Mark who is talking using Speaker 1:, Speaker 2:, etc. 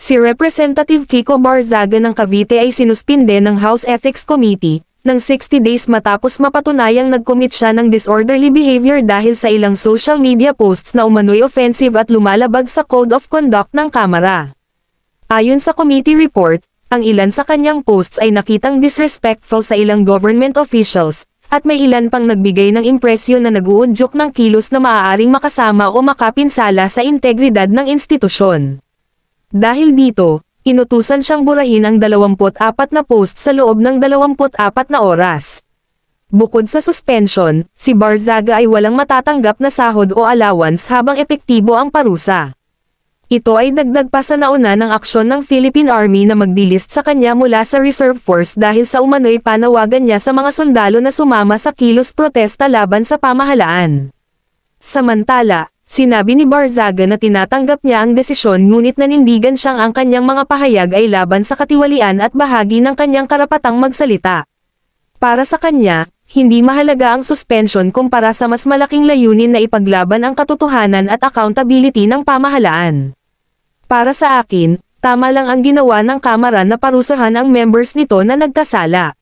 Speaker 1: Si Representative Kiko Barzaga ng Cavite ay sinuspinde ng House Ethics Committee ng 60 days matapos mapatunayang nag-commit siya ng disorderly behavior dahil sa ilang social media posts na umano'y offensive at lumalabag sa Code of Conduct ng Kamara. Ayon sa committee report, ang ilan sa kanyang posts ay nakitang disrespectful sa ilang government officials, at may ilan pang nagbigay ng impresyon na nag-uudyok ng kilos na maaaring makasama o makapinsala sa integridad ng institusyon. Dahil dito, inutusan siyang burahin ang 24 na post sa loob ng 24 na oras. Bukod sa suspension, si Barzaga ay walang matatanggap na sahod o allowance habang epektibo ang parusa. Ito ay dagdag pa sa nauna ng aksyon ng Philippine Army na mag-delist sa kanya mula sa Reserve Force dahil sa umano'y panawagan niya sa mga sundalo na sumama sa kilos protesta laban sa pamahalaan. Samantala, sinabi ni Barzaga na tinatanggap niya ang desisyon ngunit nanindigan siyang ang kanyang mga pahayag ay laban sa katiwalian at bahagi ng kanyang karapatang magsalita. Para sa kanya, hindi mahalaga ang suspension kumpara sa mas malaking layunin na ipaglaban ang katotohanan at accountability ng pamahalaan. Para sa akin, tama lang ang ginawa ng Kamara na parusahan ang members nito na nagkasala.